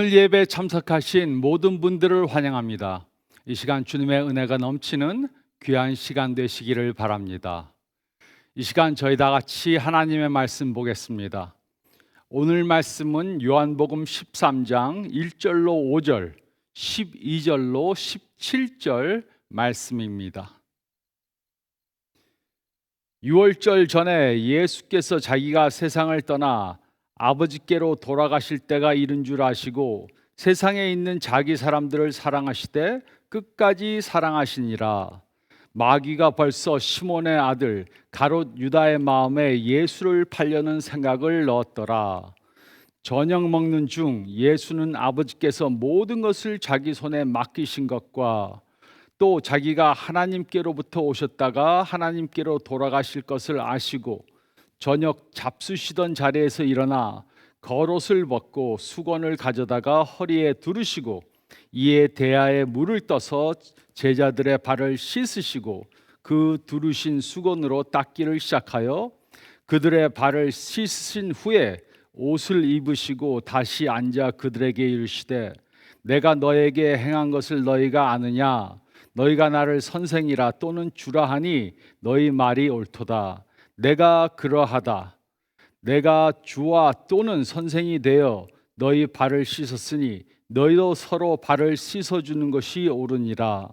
오늘 예배에 참석하신 모든 분들을 환영합니다. 이 시간 주님의 은혜가 넘치는 귀한 시간 되시기를 바랍니다. 이 시간 저희 다 같이 하나님의 말씀 보겠습니다. 오늘 말씀은 요한복음 13장 1절로 5절, 12절로 17절 말씀입니다. 6월절 전에 예수께서 자기가 세상을 떠나 아버지께로 돌아가실 때가 이른 줄 아시고 세상에 있는 자기 사람들을 사랑하시되 끝까지 사랑하시니라. 마귀가 벌써 시몬의 아들 가롯 유다의 마음에 예수를 팔려는 생각을 넣었더라. 저녁 먹는 중 예수는 아버지께서 모든 것을 자기 손에 맡기신 것과 또 자기가 하나님께로부터 오셨다가 하나님께로 돌아가실 것을 아시고 저녁 잡수시던 자리에서 일어나 겉옷을 벗고 수건을 가져다가 허리에 두르시고 이에 대야에 물을 떠서 제자들의 발을 씻으시고 그 두르신 수건으로 닦기를 시작하여 그들의 발을 씻으신 후에 옷을 입으시고 다시 앉아 그들에게 이르시되 내가 너에게 행한 것을 너희가 아느냐? 너희가 나를 선생이라 또는 주라 하니 너희 말이 옳도다. 내가 그러하다. 내가 주와 또는 선생이 되어 너희 발을 씻었으니 너희도 서로 발을 씻어주는 것이 옳으니라.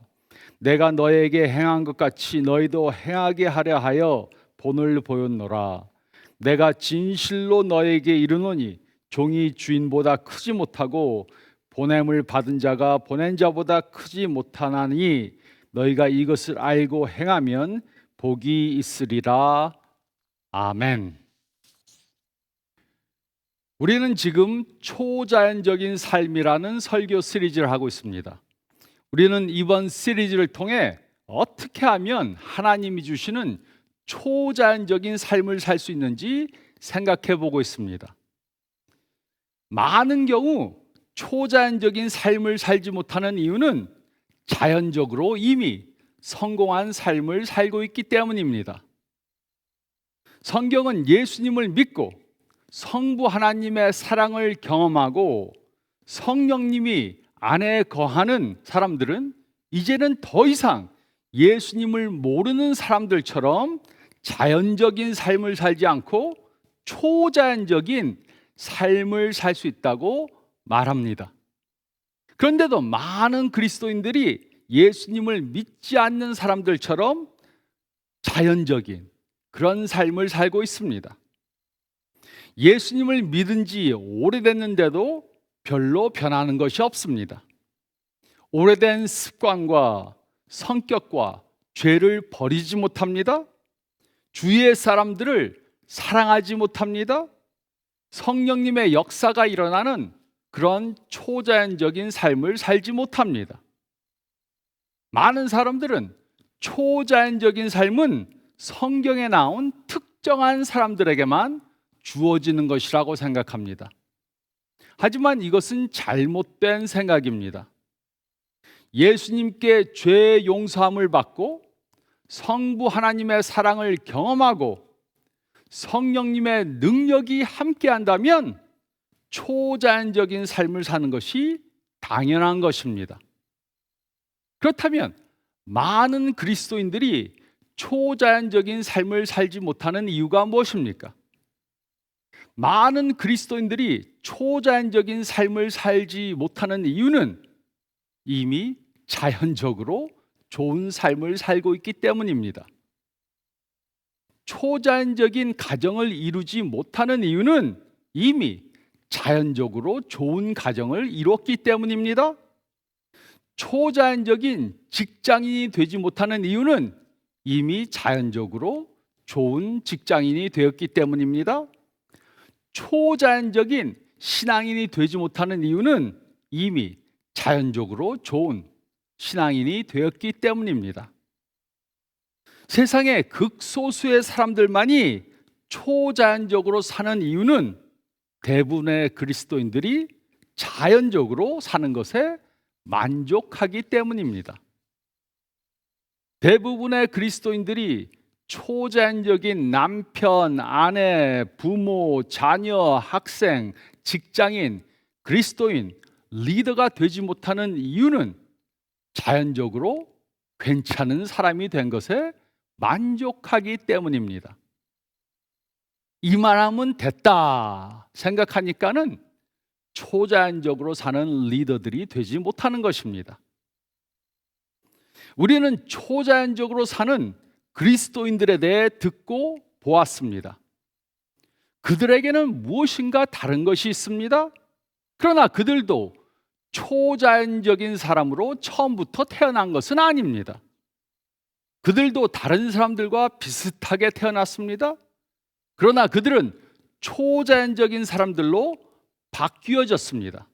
내가 너에게 행한 것 같이 너희도 행하게 하려 하여 본을 보였노라. 내가 진실로 너에게 이르노니 종이 주인보다 크지 못하고 보냄을 받은 자가 보낸 자보다 크지 못하나니 너희가 이것을 알고 행하면 복이 있으리라. 아멘. 우리는 지금 초자연적인 삶이라는 설교 시리즈를 하고 있습니다. 우리는 이번 시리즈를 통해 어떻게 하면 하나님이 주시는 초자연적인 삶을 살 수 있는지 생각해 보고 있습니다. 많은 경우 초자연적인 삶을 살지 못하는 이유는 자연적으로 이미 성공한 삶을 살고 있기 때문입니다. 성경은 예수님을 믿고 성부 하나님의 사랑을 경험하고 성령님이 안에 거하는 사람들은 이제는 더 이상 예수님을 모르는 사람들처럼 자연적인 삶을 살지 않고 초자연적인 삶을 살 수 있다고 말합니다. 그런데도 많은 그리스도인들이 예수님을 믿지 않는 사람들처럼 자연적인 그런 삶을 살고 있습니다. 예수님을 믿은 지 오래됐는데도 별로 변하는 것이 없습니다. 오래된 습관과 성격과 죄를 버리지 못합니다. 주위의 사람들을 사랑하지 못합니다. 성령님의 역사가 일어나는 그런 초자연적인 삶을 살지 못합니다. 많은 사람들은 초자연적인 삶은 성경에 나온 특정한 사람들에게만 주어지는 것이라고 생각합니다. 하지만 이것은 잘못된 생각입니다. 예수님께 죄 용서함을 받고 성부 하나님의 사랑을 경험하고 성령님의 능력이 함께한다면 초자연적인 삶을 사는 것이 당연한 것입니다. 그렇다면 많은 그리스도인들이 초자연적인 삶을 살지 못하는 이유가 무엇입니까? 많은 그리스도인들이 초자연적인 삶을 살지 못하는 이유는 이미 자연적으로 좋은 삶을 살고 있기 때문입니다. 초자연적인 가정을 이루지 못하는 이유는 이미 자연적으로 좋은 가정을 이뤘기 때문입니다. 초자연적인 직장인이 되지 못하는 이유는 이미 자연적으로 좋은 직장인이 되었기 때문입니다. 초자연적인 신앙인이 되지 못하는 이유는 이미 자연적으로 좋은 신앙인이 되었기 때문입니다. 세상의 극소수의 사람들만이 초자연적으로 사는 이유는 대부분의 그리스도인들이 자연적으로 사는 것에 만족하기 때문입니다. 대부분의 그리스도인들이 초자연적인 남편, 아내, 부모, 자녀, 학생, 직장인, 그리스도인 리더가 되지 못하는 이유는 자연적으로 괜찮은 사람이 된 것에 만족하기 때문입니다. 이만하면 됐다 생각하니까는 초자연적으로 사는 리더들이 되지 못하는 것입니다. 우리는 초자연적으로 사는 그리스도인들에 대해 듣고 보았습니다. 그들에게는 무엇인가 다른 것이 있습니다. 그러나 그들도 초자연적인 사람으로 처음부터 태어난 것은 아닙니다. 그들도 다른 사람들과 비슷하게 태어났습니다. 그러나 그들은 초자연적인 사람들로 바뀌어졌습니다.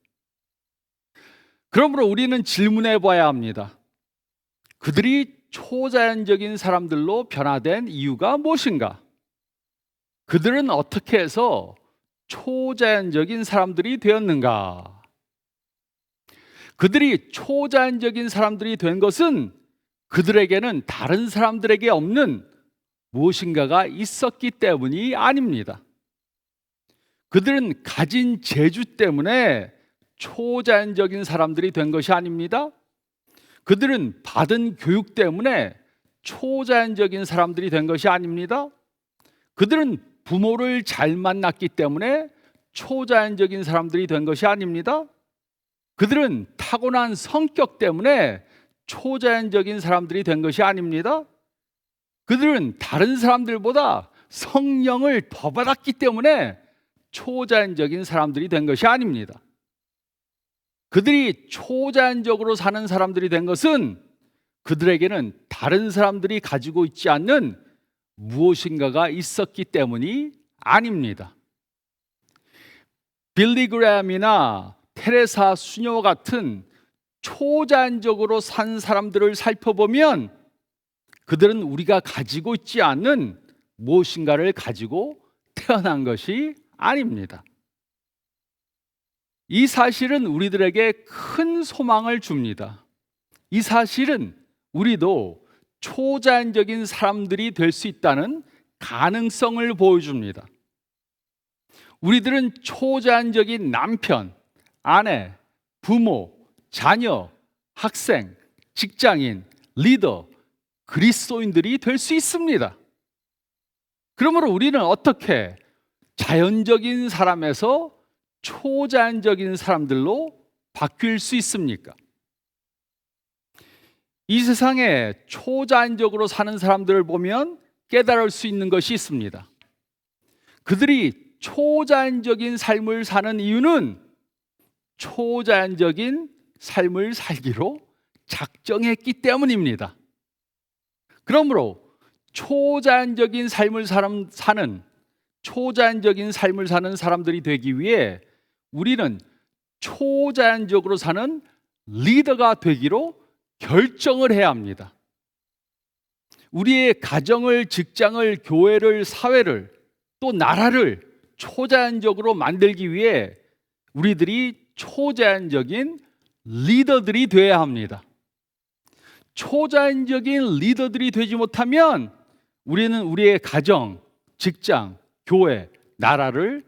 그러므로 우리는 질문해 봐야 합니다. 그들이 초자연적인 사람들로 변화된 이유가 무엇인가? 그들은 어떻게 해서 초자연적인 사람들이 되었는가? 그들이 초자연적인 사람들이 된 것은 그들에게는 다른 사람들에게 없는 무엇인가가 있었기 때문이 아닙니다. 그들은 가진 재주 때문에 초자연적인 사람들이 된 것이 아닙니다. 그들은 받은 교육 때문에 초자연적인 사람들이 된 것이 아닙니다. 그들은 부모를 잘 만났기 때문에 초자연적인 사람들이 된 것이 아닙니다. 그들은 타고난 성격 때문에 초자연적인 사람들이 된 것이 아닙니다. 그들은 다른 사람들보다 성령을 더 받았기 때문에 초자연적인 사람들이 된 것이 아닙니다. 그들이 초자연적으로 사는 사람들이 된 것은 그들에게는 다른 사람들이 가지고 있지 않는 무엇인가가 있었기 때문이 아닙니다. 빌리 그레함이나 테레사 수녀 같은 초자연적으로 산 사람들을 살펴보면 그들은 우리가 가지고 있지 않는 무엇인가를 가지고 태어난 것이 아닙니다. 이 사실은 우리들에게 큰 소망을 줍니다. 이 사실은 우리도 초자연적인 사람들이 될 수 있다는 가능성을 보여줍니다. 우리들은 초자연적인 남편, 아내, 부모, 자녀, 학생, 직장인, 리더, 그리스도인들이 될 수 있습니다. 그러므로 우리는 어떻게 자연적인 사람에서 초자연적인 사람들로 바뀔 수 있습니까? 이 세상에 초자연적으로 사는 사람들을 보면 깨달을 수 있는 것이 있습니다. 그들이 초자연적인 삶을 사는 이유는 초자연적인 삶을 살기로 작정했기 때문입니다. 그러므로 초자연적인 삶을 초자연적인 삶을 사는 사람들이 되기 위해 우리는 초자연적으로 사는 리더가 되기로 결정을 해야 합니다. 우리의 가정을, 직장을, 교회를, 사회를, 또 나라를 초자연적으로 만들기 위해 우리들이 초자연적인 리더들이 되어야 합니다. 초자연적인 리더들이 되지 못하면 우리는 우리의 가정, 직장, 교회, 나라를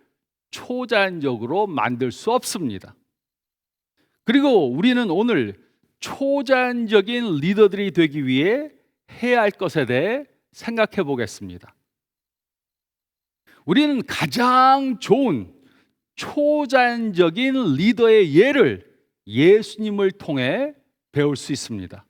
초자연적으로 만들 수 없습니다. 그리고 우리는 오늘 초자연적인 리더들이 되기 위해 해야 할 것에 대해 생각해 보겠습니다. 우리는 가장 좋은 초자연적인 리더의 예를 예수님을 통해 배울 수 있습니다.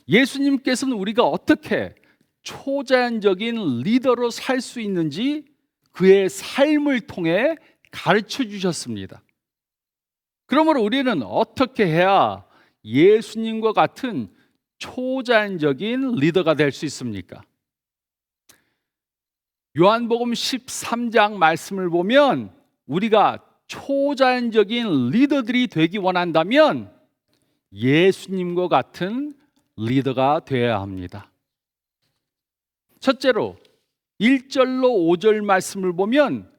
예수님께서는 우리가 어떻게 초자연적인 리더로 살 수 있는지 그의 삶을 통해 가르쳐 주셨습니다. 그러므로 우리는 어떻게 해야 예수님과 같은 초자연적인 리더가 될 수 있습니까? 요한복음 13장 말씀을 보면 우리가 초자연적인 리더들이 되기 원한다면 예수님과 같은 리더가 되어야 합니다. 첫째로 1절로 5절 말씀을 보면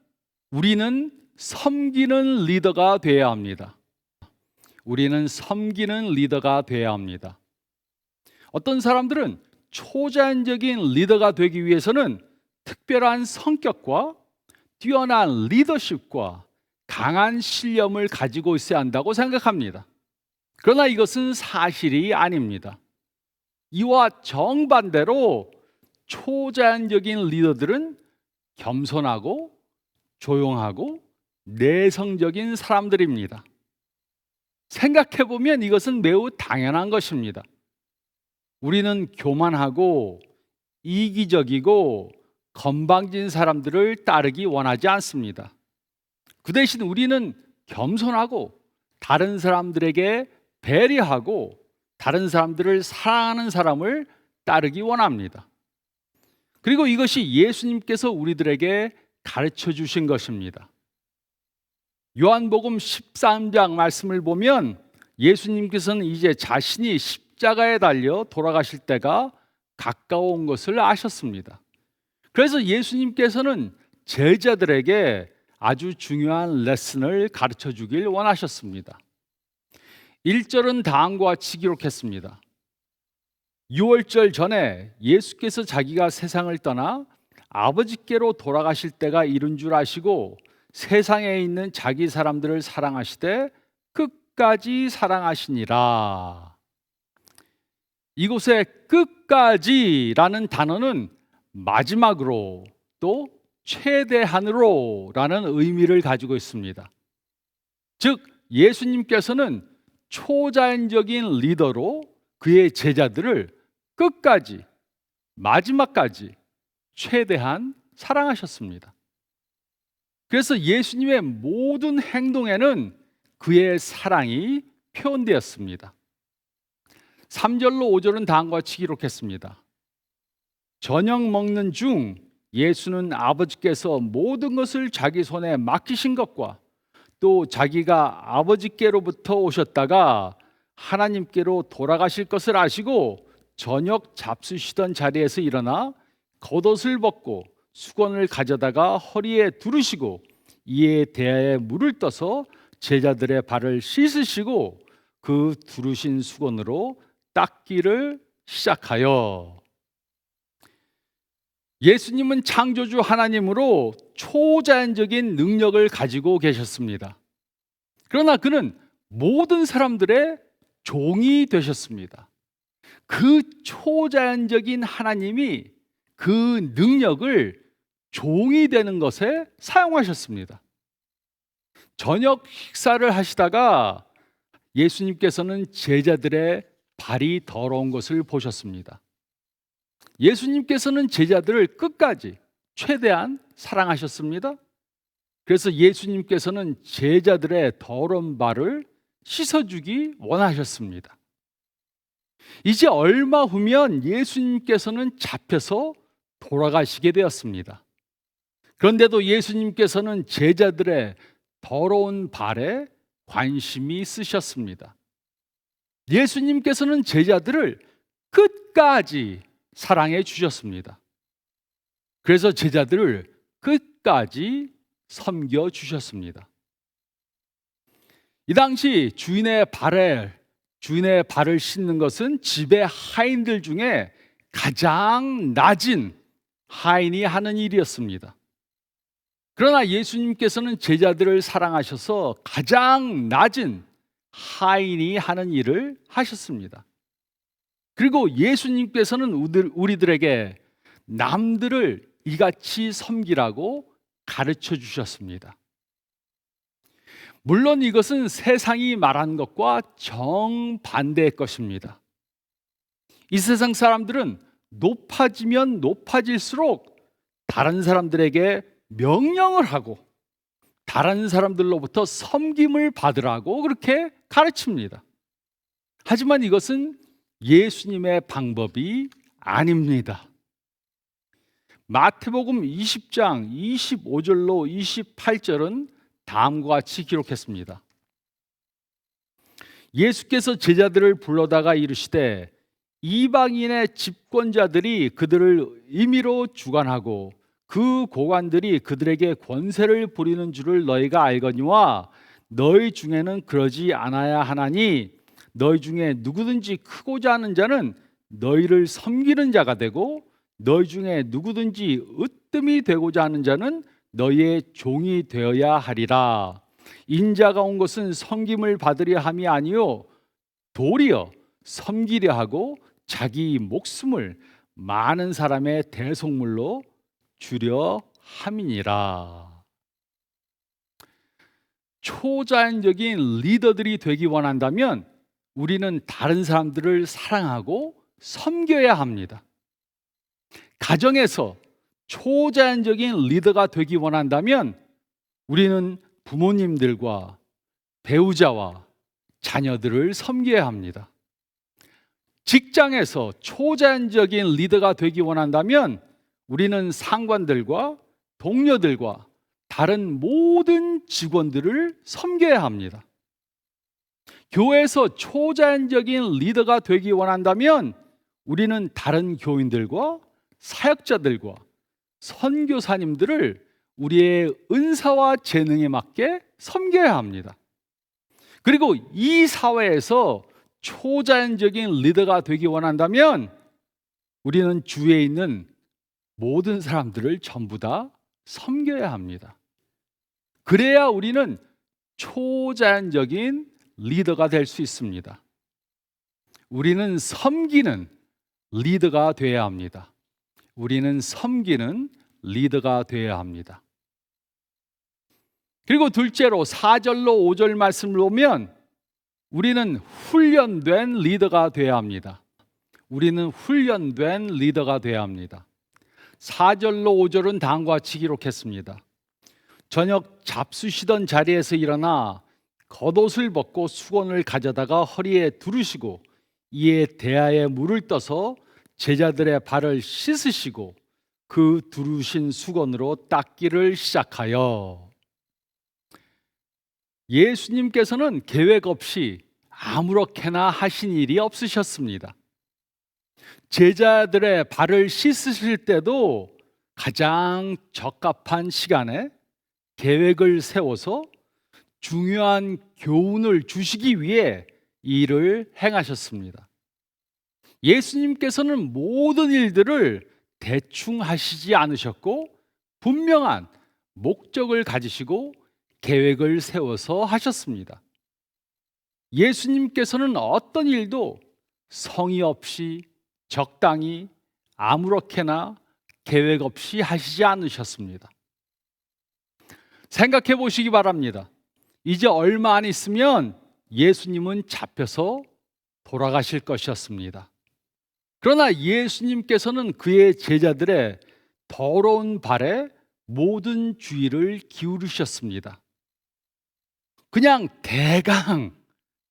우리는 섬기는 리더가 되어야 합니다. 우리는 섬기는 리더가 되어야 합니다. 어떤 사람들은 초자연적인 리더가 되기 위해서는 특별한 성격과 뛰어난 리더십과 강한 신념을 가지고 있어야 한다고 생각합니다. 그러나 이것은 사실이 아닙니다. 이와 정반대로 초자연적인 리더들은 겸손하고 조용하고 내성적인 사람들입니다. 생각해보면 이것은 매우 당연한 것입니다. 우리는 교만하고 이기적이고 건방진 사람들을 따르기 원하지 않습니다. 그 대신 우리는 겸손하고 다른 사람들에게 배려하고 다른 사람들을 사랑하는 사람을 따르기 원합니다. 그리고 이것이 예수님께서 우리들에게 가르쳐 주신 것입니다. 요한복음 13장 말씀을 보면 예수님께서는 이제 자신이 십자가에 달려 돌아가실 때가 가까운 것을 아셨습니다. 그래서 예수님께서는 제자들에게 아주 중요한 레슨을 가르쳐 주길 원하셨습니다. 1절은 다음과 같이 기록했습니다. 6월절 전에 예수께서 자기가 세상을 떠나 아버지께로 돌아가실 때가 이른 줄 아시고 세상에 있는 자기 사람들을 사랑하시되 끝까지 사랑하시니라. 이곳에 끝까지라는 단어는 마지막으로 또 최대한으로 라는 의미를 가지고 있습니다. 즉 예수님께서는 초자연적인 리더로 그의 제자들을 끝까지 마지막까지 최대한 사랑하셨습니다. 그래서 예수님의 모든 행동에는 그의 사랑이 표현되었습니다. 3절로 5절은 다음과 같이 기록했습니다. 저녁 먹는 중 예수는 아버지께서 모든 것을 자기 손에 맡기신 것과 또 자기가 아버지께로부터 오셨다가 하나님께로 돌아가실 것을 아시고 저녁 잡수시던 자리에서 일어나 겉옷을 벗고 수건을 가져다가 허리에 두르시고 이에 대야에 물을 떠서 제자들의 발을 씻으시고 그 두르신 수건으로 닦기를 시작하여. 예수님은 창조주 하나님으로 초자연적인 능력을 가지고 계셨습니다. 그러나 그는 모든 사람들의 종이 되셨습니다. 그 초자연적인 하나님이 그 능력을 종이 되는 것에 사용하셨습니다. 저녁 식사를 하시다가 예수님께서는 제자들의 발이 더러운 것을 보셨습니다. 예수님께서는 제자들을 끝까지 최대한 사랑하셨습니다. 그래서 예수님께서는 제자들의 더러운 발을 씻어주기 원하셨습니다. 이제 얼마 후면 예수님께서는 잡혀서 돌아가시게 되었습니다. 그런데도 예수님께서는 제자들의 더러운 발에 관심이 있으셨습니다. 예수님께서는 제자들을 끝까지 사랑해 주셨습니다. 그래서 제자들을 끝까지 섬겨 주셨습니다. 이 당시 주인의 발을 씻는 것은 집의 하인들 중에 가장 낮은 하인이 하는 일이었습니다. 그러나 예수님께서는 제자들을 사랑하셔서 가장 낮은 하인이 하는 일을 하셨습니다. 그리고 예수님께서는 우리들에게 남들을 이같이 섬기라고 가르쳐 주셨습니다. 물론 이것은 세상이 말한 것과 정반대의 것입니다. 이 세상 사람들은 높아지면 높아질수록 다른 사람들에게 명령을 하고 다른 사람들로부터 섬김을 받으라고 그렇게 가르칩니다. 하지만 이것은 예수님의 방법이 아닙니다. 마태복음 20장 25절로 28절은 다음과 같이 기록했습니다. 예수께서 제자들을 불러다가 이르시되 이방인의 집권자들이 그들을 임의로 주관하고 그 고관들이 그들에게 권세를 부리는 줄을 너희가 알거니와 너희 중에는 그러지 않아야 하나니 너희 중에 누구든지 크고자 하는 자는 너희를 섬기는 자가 되고 너희 중에 누구든지 으뜸이 되고자 하는 자는 너희의 종이 되어야 하리라. 인자가 온 것은 섬김을 받으려 함이 아니요 도리어 섬기려 하고 자기 목숨을 많은 사람의 대속물로 주려 함이니라. 초자연적인 리더들이 되기 원한다면 우리는 다른 사람들을 사랑하고 섬겨야 합니다. 가정에서 초자연적인 리더가 되기 원한다면 우리는 부모님들과 배우자와 자녀들을 섬겨야 합니다. 직장에서 초자연적인 리더가 되기 원한다면 우리는 상관들과 동료들과 다른 모든 직원들을 섬겨야 합니다. 교회에서 초자연적인 리더가 되기 원한다면 우리는 다른 교인들과 사역자들과 선교사님들을 우리의 은사와 재능에 맞게 섬겨야 합니다. 그리고 이 사회에서 초자연적인 리더가 되기 원한다면 우리는 주위에 있는 모든 사람들을 전부 다 섬겨야 합니다. 그래야 우리는 초자연적인 리더가 될 수 있습니다. 우리는 섬기는 리더가 되어야 합니다. 우리는 섬기는 리더가 되어야 합니다. 그리고 둘째로 4절로 5절 말씀을 보면 우리는 훈련된 리더가 되어야 합니다. 우리는 훈련된 리더가 되어야 합니다. 4절로 5절은 다음과 같이 기록했습니다. 저녁 잡수시던 자리에서 일어나 겉옷을 벗고 수건을 가져다가 허리에 두르시고 이에 대야에 물을 떠서 제자들의 발을 씻으시고 그 두르신 수건으로 닦기를 시작하여. 예수님께서는 계획 없이 아무렇게나 하신 일이 없으셨습니다. 제자들의 발을 씻으실 때도 가장 적합한 시간에 계획을 세워서 중요한 교훈을 주시기 위해 이 일을 행하셨습니다. 예수님께서는 모든 일들을 대충 하시지 않으셨고 분명한 목적을 가지시고 계획을 세워서 하셨습니다. 예수님께서는 어떤 일도 성의 없이 적당히 아무렇게나 계획 없이 하시지 않으셨습니다. 생각해 보시기 바랍니다. 이제 얼마 안 있으면 예수님은 잡혀서 돌아가실 것이었습니다. 그러나 예수님께서는 그의 제자들의 더러운 발에 모든 주의를 기울이셨습니다. 그냥 대강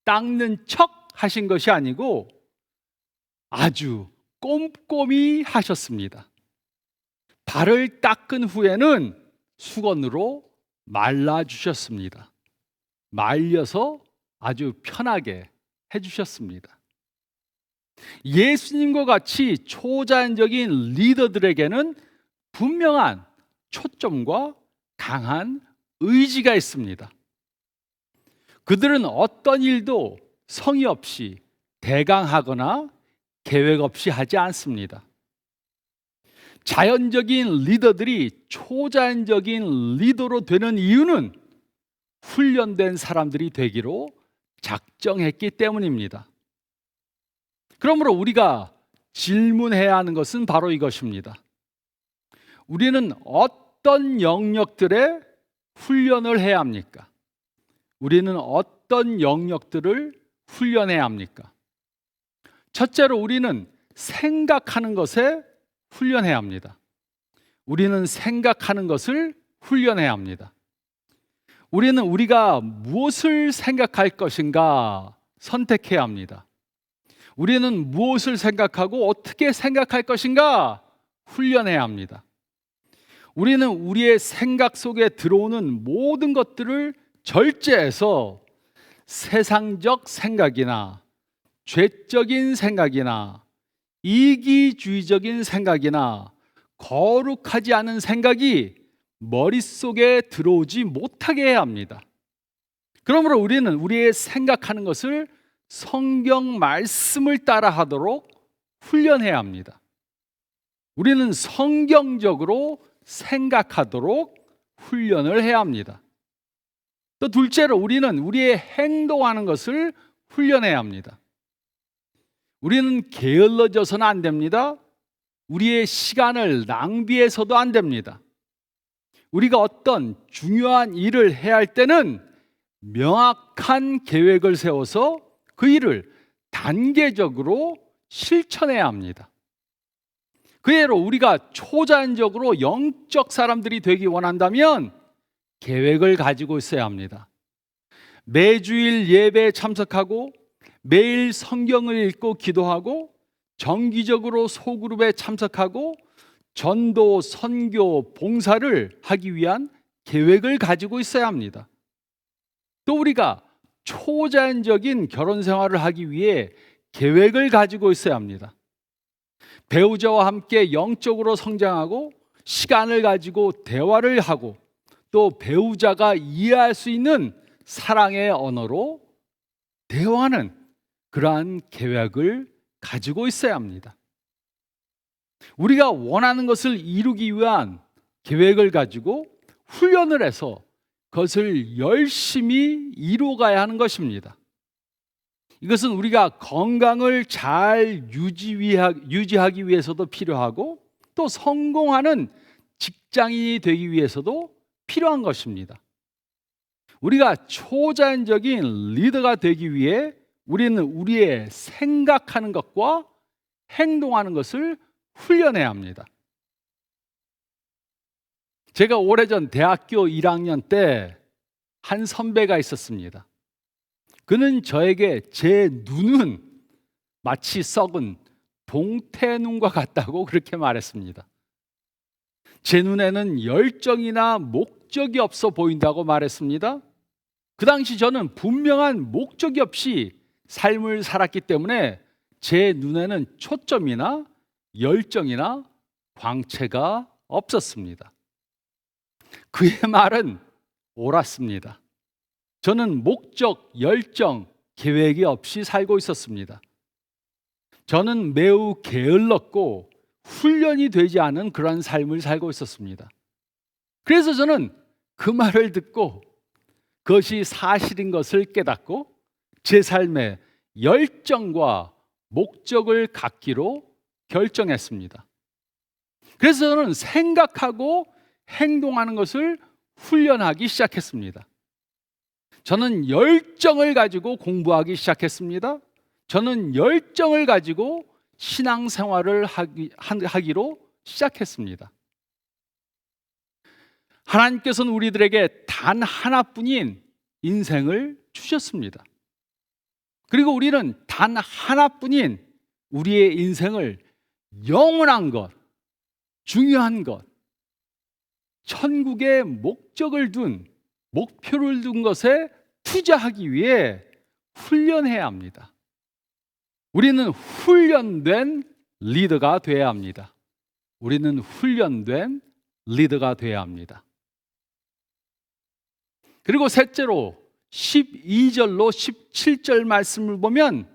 닦는 척 하신 것이 아니고 아주 꼼꼼히 하셨습니다. 발을 닦은 후에는 수건으로 말라주셨습니다. 말려서 아주 편하게 해주셨습니다. 예수님과 같이 초자연적인 리더들에게는 분명한 초점과 강한 의지가 있습니다. 그들은 어떤 일도 성의 없이 대강하거나 계획 없이 하지 않습니다. 자연적인 리더들이 초자연적인 리더로 되는 이유는 훈련된 사람들이 되기로 작정했기 때문입니다. 그러므로 우리가 질문해야 하는 것은 바로 이것입니다. 우리는 어떤 영역들에 훈련을 해야 합니까? 우리는 어떤 영역들을 훈련해야 합니까? 첫째로 우리는 생각하는 것에 훈련해야 합니다. 우리는 생각하는 것을 훈련해야 합니다. 우리는 우리가 무엇을 생각할 것인가 선택해야 합니다. 우리는 무엇을 생각하고 어떻게 생각할 것인가 훈련해야 합니다. 우리는 우리의 생각 속에 들어오는 모든 것들을 절제해서 세상적 생각이나 죄적인 생각이나 이기주의적인 생각이나 거룩하지 않은 생각이 머릿속에 들어오지 못하게 해야 합니다. 그러므로 우리는 우리의 생각하는 것을 성경 말씀을 따라 하도록 훈련해야 합니다. 우리는 성경적으로 생각하도록 훈련을 해야 합니다. 또 둘째로 우리는 우리의 행동하는 것을 훈련해야 합니다. 우리는 게을러져서는 안 됩니다. 우리의 시간을 낭비해서도 안 됩니다. 우리가 어떤 중요한 일을 해야 할 때는 명확한 계획을 세워서 그 일을 단계적으로 실천해야 합니다. 그 예로 우리가 초자연적으로 영적 사람들이 되기 원한다면 계획을 가지고 있어야 합니다. 매주일 예배에 참석하고 매일 성경을 읽고 기도하고 정기적으로 소그룹에 참석하고 전도, 선교, 봉사를 하기 위한 계획을 가지고 있어야 합니다. 또 우리가 초자연적인 결혼 생활을 하기 위해 계획을 가지고 있어야 합니다. 배우자와 함께 영적으로 성장하고 시간을 가지고 대화를 하고 또 배우자가 이해할 수 있는 사랑의 언어로 대화하는 그러한 계획을 가지고 있어야 합니다. 우리가 원하는 것을 이루기 위한 계획을 가지고 훈련을 해서 그것을 열심히 이루어가야 하는 것입니다. 이것은 우리가 건강을 잘 유지하기 위해서도 필요하고 또 성공하는 직장인이 되기 위해서도 필요한 것입니다. 우리가 초자연적인 리더가 되기 위해 우리는 우리의 생각하는 것과 행동하는 것을 훈련해야 합니다. 제가 오래전 대학교 1학년 때 한 선배가 있었습니다. 그는 저에게 제 눈은 마치 썩은 동태눈과 같다고 그렇게 말했습니다. 제 눈에는 열정이나 목적이 없어 보인다고 말했습니다. 그 당시 저는 분명한 목적이 없이 삶을 살았기 때문에 제 눈에는 초점이나 열정이나 광채가 없었습니다. 그의 말은 옳았습니다. 저는 목적, 열정, 계획이 없이 살고 있었습니다. 저는 매우 게을렀고 훈련이 되지 않은 그런 삶을 살고 있었습니다. 그래서 저는 그 말을 듣고 그것이 사실인 것을 깨닫고 제 삶에 열정과 목적을 갖기로 결정했습니다. 그래서 저는 생각하고 행동하는 것을 훈련하기 시작했습니다. 저는 열정을 가지고 공부하기 시작했습니다. 저는 열정을 가지고 신앙생활을 하기로 시작했습니다. 하나님께서는 우리들에게 단 하나뿐인 인생을 주셨습니다. 그리고 우리는 단 하나뿐인 우리의 인생을 영원한 것, 중요한 것, 천국의 목표를 둔 것에 투자하기 위해 훈련해야 합니다. 우리는 훈련된 리더가 되어야 합니다. 우리는 훈련된 리더가 되어야 합니다. 그리고 셋째로 12절로 17절 말씀을 보면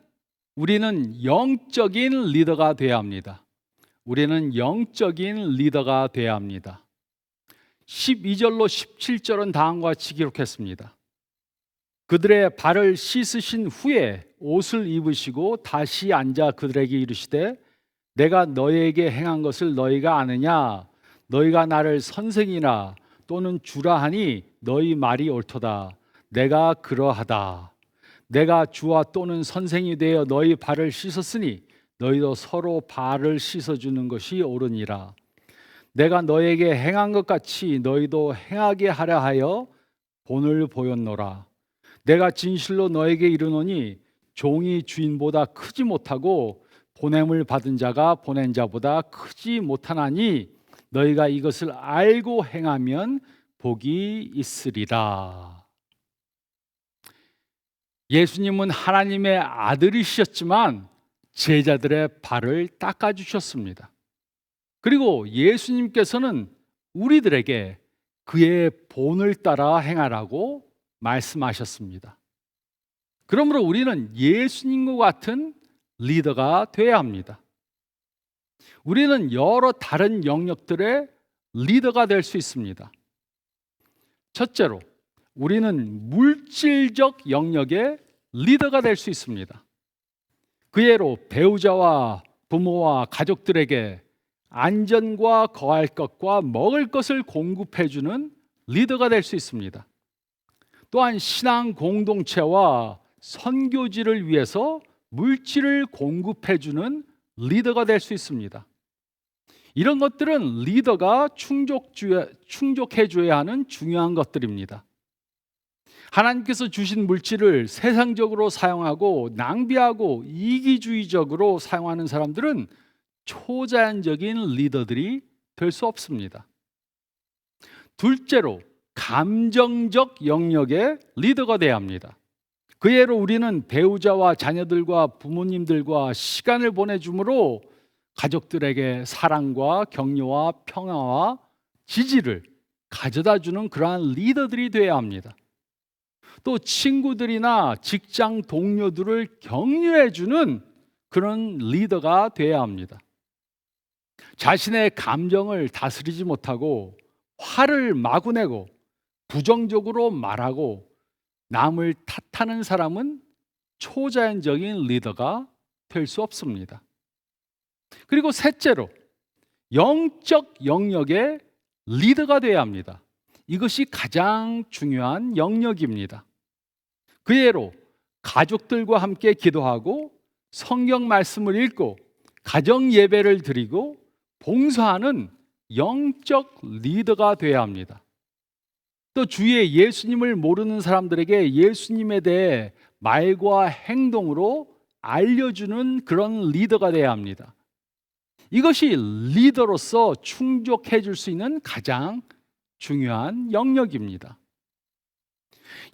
우리는 영적인 리더가 되어야 합니다. 우리는 영적인 리더가 되어야 합니다. 12절로 17절은 다음과 같이 기록했습니다. 그들의 발을 씻으신 후에 옷을 입으시고 다시 앉아 그들에게 이르시되 내가 너희에게 행한 것을 너희가 아느냐? 너희가 나를 선생이나 또는 주라 하니 너희 말이 옳도다. 내가 그러하다. 내가 주와 또는 선생이 되어 너희 발을 씻었으니 너희도 서로 발을 씻어주는 것이 옳으니라. 내가 너에게 행한 것 같이 너희도 행하게 하려 하여 본을 보였노라. 내가 진실로 너에게 이르노니 종이 주인보다 크지 못하고 보냄을 받은 자가 보낸 자보다 크지 못하나니 너희가 이것을 알고 행하면 복이 있으리라. 예수님은 하나님의 아들이셨지만 제자들의 발을 닦아주셨습니다. 그리고 예수님께서는 우리들에게 그의 본을 따라 행하라고 말씀하셨습니다. 그러므로 우리는 예수님과 같은 리더가 되어야 합니다. 우리는 여러 다른 영역들의 리더가 될 수 있습니다. 첫째로, 우리는 물질적 영역의 리더가 될 수 있습니다. 그 예로 배우자와 부모와 가족들에게 안전과 거할 것과 먹을 것을 공급해주는 리더가 될 수 있습니다. 또한 신앙 공동체와 선교지를 위해서 물질을 공급해주는 리더가 될 수 있습니다. 이런 것들은 리더가 충족해줘야 하는 중요한 것들입니다. 하나님께서 주신 물질을 세상적으로 사용하고 낭비하고 이기주의적으로 사용하는 사람들은 초자연적인 리더들이 될 수 없습니다. 둘째로, 감정적 영역의 리더가 되어야 합니다. 그 예로 우리는 배우자와 자녀들과 부모님들과 시간을 보내주므로 가족들에게 사랑과 격려와 평화와 지지를 가져다주는 그러한 리더들이 되어야 합니다. 또 친구들이나 직장 동료들을 격려해주는 그런 리더가 되어야 합니다. 자신의 감정을 다스리지 못하고 화를 마구 내고 부정적으로 말하고 남을 탓하는 사람은 초자연적인 리더가 될 수 없습니다. 그리고 셋째로, 영적 영역의 리더가 되어야 합니다. 이것이 가장 중요한 영역입니다. 그 예로 가족들과 함께 기도하고 성경 말씀을 읽고 가정 예배를 드리고 봉사하는 영적 리더가 되어야 합니다. 또 주위에 예수님을 모르는 사람들에게 예수님에 대해 말과 행동으로 알려주는 그런 리더가 되어야 합니다. 이것이 리더로서 충족해 줄 수 있는 가장 중요한 영역입니다.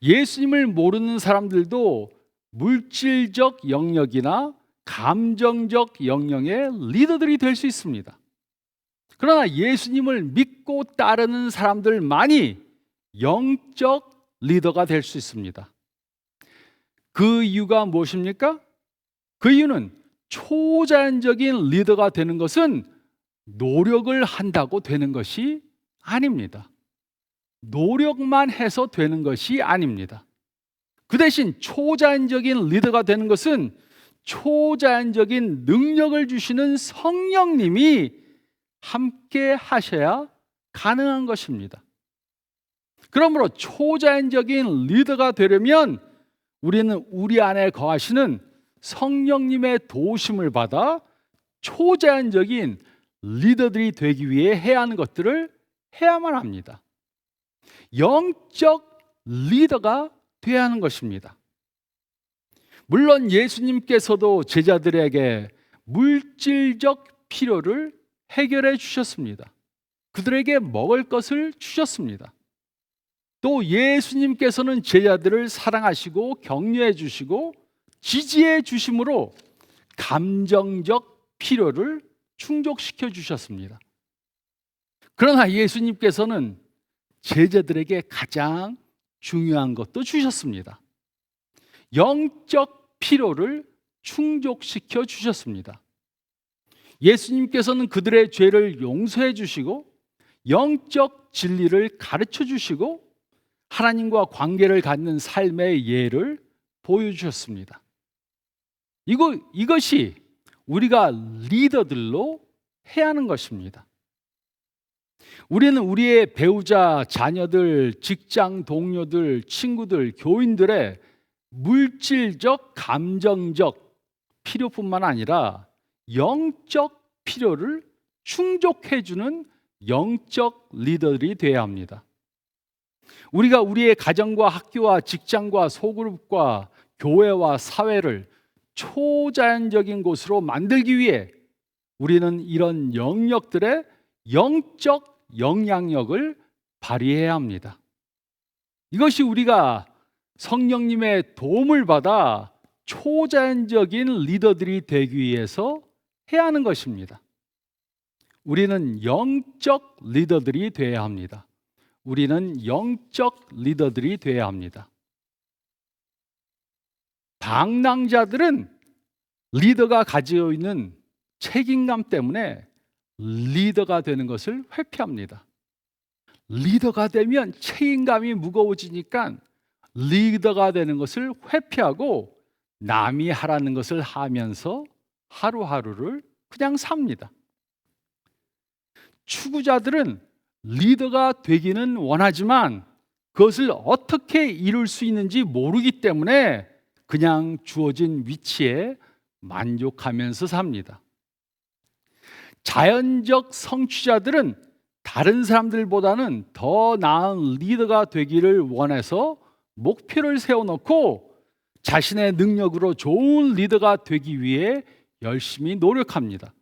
예수님을 모르는 사람들도 물질적 영역이나 감정적 영역의 리더들이 될 수 있습니다. 그러나 예수님을 믿고 따르는 사람들만이 영적 리더가 될 수 있습니다. 그 이유가 무엇입니까? 그 이유는 초자연적인 리더가 되는 것은 노력을 한다고 되는 것이 아닙니다. 노력만 해서 되는 것이 아닙니다. 그 대신 초자연적인 리더가 되는 것은 초자연적인 능력을 주시는 성령님이 함께 하셔야 가능한 것입니다. 그러므로 초자연적인 리더가 되려면 우리는 우리 안에 거하시는 성령님의 도우심을 받아 초자연적인 리더들이 되기 위해 해야 하는 것들을 해야만 합니다. 영적 리더가 되어야 하는 것입니다. 물론 예수님께서도 제자들에게 물질적 필요를 해결해 주셨습니다. 그들에게 먹을 것을 주셨습니다. 또 예수님께서는 제자들을 사랑하시고 격려해 주시고 지지해 주심으로 감정적 필요를 충족시켜 주셨습니다. 그러나 예수님께서는 제자들에게 가장 중요한 것도 주셨습니다. 영적 필요를 충족시켜 주셨습니다. 예수님께서는 그들의 죄를 용서해 주시고 영적 진리를 가르쳐 주시고 하나님과 관계를 갖는 삶의 예를 보여주셨습니다. 이것이 우리가 리더들로 해야 하는 것입니다. 우리는 우리의 배우자, 자녀들, 직장 동료들, 친구들, 교인들의 물질적, 감정적 필요뿐만 아니라 영적 필요를 충족해주는 영적 리더들이 되어야 합니다. 우리가 우리의 가정과 학교와 직장과 소그룹과 교회와 사회를 초자연적인 곳으로 만들기 위해 우리는 이런 영역들의 영적 영향력을 발휘해야 합니다. 이것이 우리가 성령님의 도움을 받아 초자연적인 리더들이 되기 위해서 해야 하는 것입니다. 우리는 영적 리더들이 되어야 합니다. 우리는 영적 리더들이 되어야 합니다. 방랑자들은 리더가 가지고 있는 책임감 때문에 리더가 되는 것을 회피합니다. 리더가 되면 책임감이 무거워지니까 리더가 되는 것을 회피하고 남이 하라는 것을 하면서 하루하루를 그냥 삽니다. 추구자들은 리더가 되기는 원하지만 그것을 어떻게 이룰 수 있는지 모르기 때문에 그냥 주어진 위치에 만족하면서 삽니다. 자연적 성취자들은 다른 사람들보다는 더 나은 리더가 되기를 원해서 목표를 세워놓고 자신의 능력으로 좋은 리더가 되기 위해 열심히 노력합니다.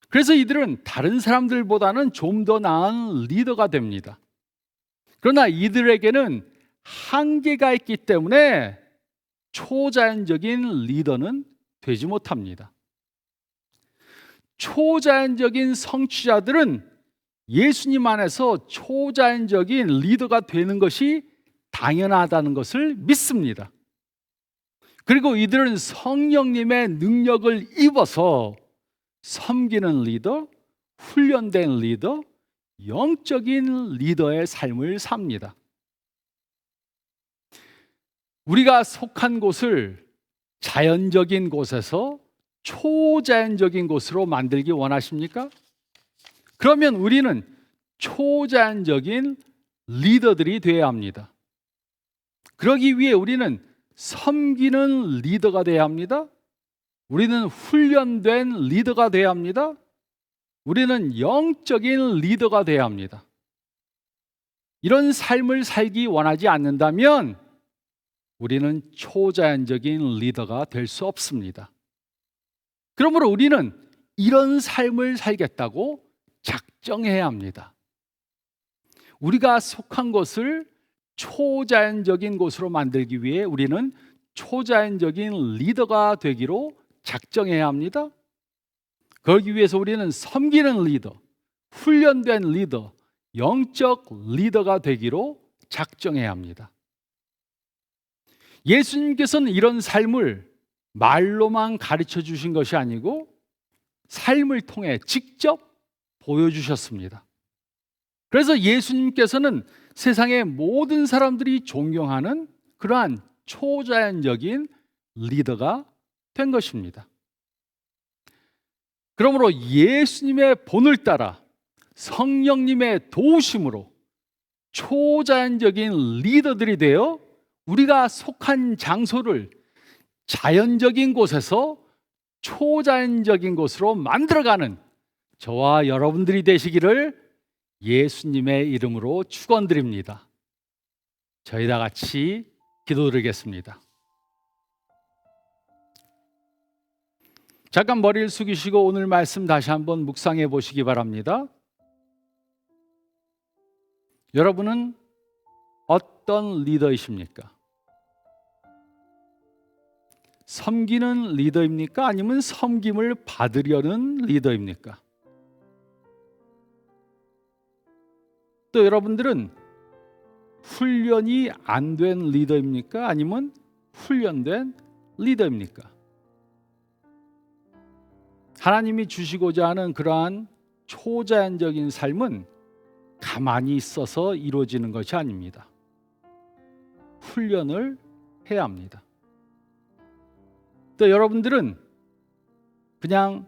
그래서 이들은 다른 사람들보다는 좀 더 나은 리더가 됩니다. 그러나 이들에게는 한계가 있기 때문에 초자연적인 리더는 되지 못합니다. 초자연적인 성취자들은 예수님 안에서 초자연적인 리더가 되는 것이 당연하다는 것을 믿습니다. 그리고 이들은 성령님의 능력을 입어서 섬기는 리더, 훈련된 리더, 영적인 리더의 삶을 삽니다. 우리가 속한 곳을 자연적인 곳에서 초자연적인 곳으로 만들기 원하십니까? 그러면 우리는 초자연적인 리더들이 되어야 합니다. 그러기 위해 우리는 섬기는 리더가 되어야 합니다. 우리는 훈련된 리더가 되어야 합니다. 우리는 영적인 리더가 되어야 합니다. 이런 삶을 살기 원하지 않는다면 우리는 초자연적인 리더가 될 수 없습니다. 그러므로 우리는 이런 삶을 살겠다고 작정해야 합니다. 우리가 속한 곳을 초자연적인 곳으로 만들기 위해 우리는 초자연적인 리더가 되기로 작정해야 합니다. 그러기 위해서 우리는 섬기는 리더, 훈련된 리더, 영적 리더가 되기로 작정해야 합니다. 예수님께서는 이런 삶을 말로만 가르쳐 주신 것이 아니고 삶을 통해 직접 보여주셨습니다. 그래서 예수님께서는 세상의 모든 사람들이 존경하는 그러한 초자연적인 리더가 된 것입니다. 그러므로 예수님의 본을 따라 성령님의 도우심으로 초자연적인 리더들이 되어 우리가 속한 장소를 자연적인 곳에서 초자연적인 곳으로 만들어가는 저와 여러분들이 되시기를 예수님의 이름으로 축원드립니다. 저희 다 같이 기도드리겠습니다. 잠깐 머리를 숙이시고 오늘 말씀 다시 한번 묵상해 보시기 바랍니다. 여러분은 어떤 리더이십니까? 섬기는 리더입니까? 아니면 섬김을 받으려는 리더입니까? 또 여러분들은 훈련이 안 된 리더입니까? 아니면 훈련된 리더입니까? 하나님이 주시고자 하는 그러한 초자연적인 삶은 가만히 있어서 이루어지는 것이 아닙니다. 훈련을 해야 합니다. 또 여러분들은 그냥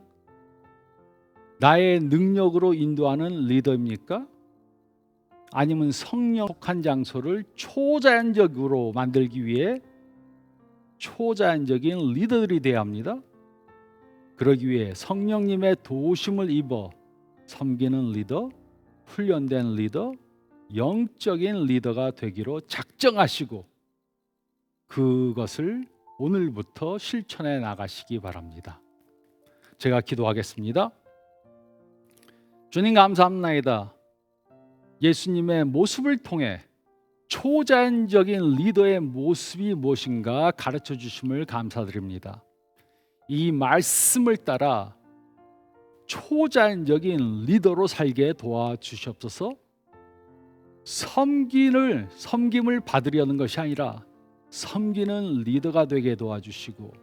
나의 능력으로 인도하는 리더입니까? 아니면 성령 속한 장소를 초자연적으로 만들기 위해 초자연적인 리더들이 되어야 합니다. 그러기 위해 성령님의 도우심을 입어 섬기는 리더, 훈련된 리더, 영적인 리더가 되기로 작정하시고 그것을 오늘부터 실천해 나가시기 바랍니다. 제가 기도하겠습니다. 주님 감사합니다. 예수님의 모습을 통해 초자연적인 리더의 모습이 무엇인가 가르쳐 주심을 감사드립니다. 이 말씀을 따라 초자연적인 리더로 살게 도와주시옵소서. 섬김을 받으려는 것이 아니라 섬기는 리더가 되게 도와주시고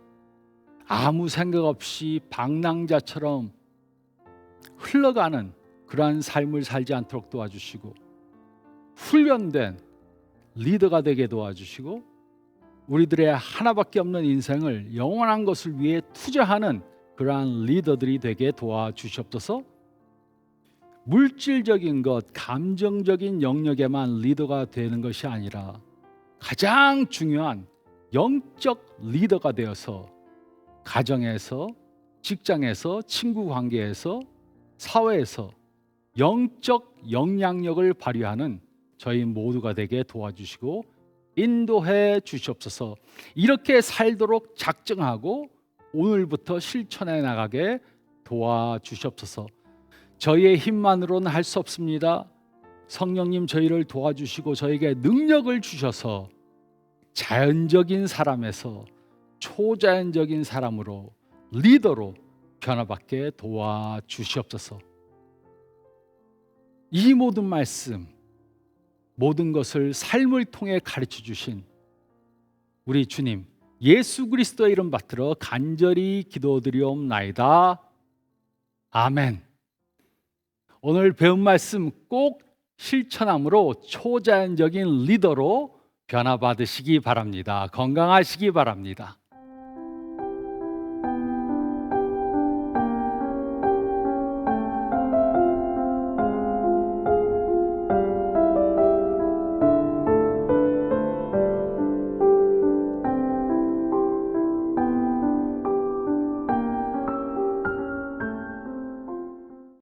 아무 생각 없이 방랑자처럼 흘러가는 그러한 삶을 살지 않도록 도와주시고 훈련된 리더가 되게 도와주시고 우리들의 하나밖에 없는 인생을 영원한 것을 위해 투자하는 그러한 리더들이 되게 도와주시옵소서. 물질적인 것, 감정적인 영역에만 리더가 되는 것이 아니라 가장 중요한 영적 리더가 되어서 가정에서, 직장에서, 친구 관계에서, 사회에서 영적 영향력을 발휘하는 저희 모두가 되게 도와주시고 인도해 주시옵소서. 이렇게 살도록 작정하고 오늘부터 실천해 나가게 도와주시옵소서. 저희의 힘만으로는 할 수 없습니다. 성령님 저희를 도와주시고 저에게 능력을 주셔서 자연적인 사람에서 초자연적인 사람으로 리더로 변화받게 도와주시옵소서. 이 모든 말씀, 모든 것을 삶을 통해 가르쳐 주신 우리 주님 예수 그리스도의 이름 받들어 간절히 기도드리옵나이다. 아멘. 오늘 배운 말씀 꼭 실천함으로 초자연적인 리더로 변화받으시기 바랍니다. 건강하시기 바랍니다.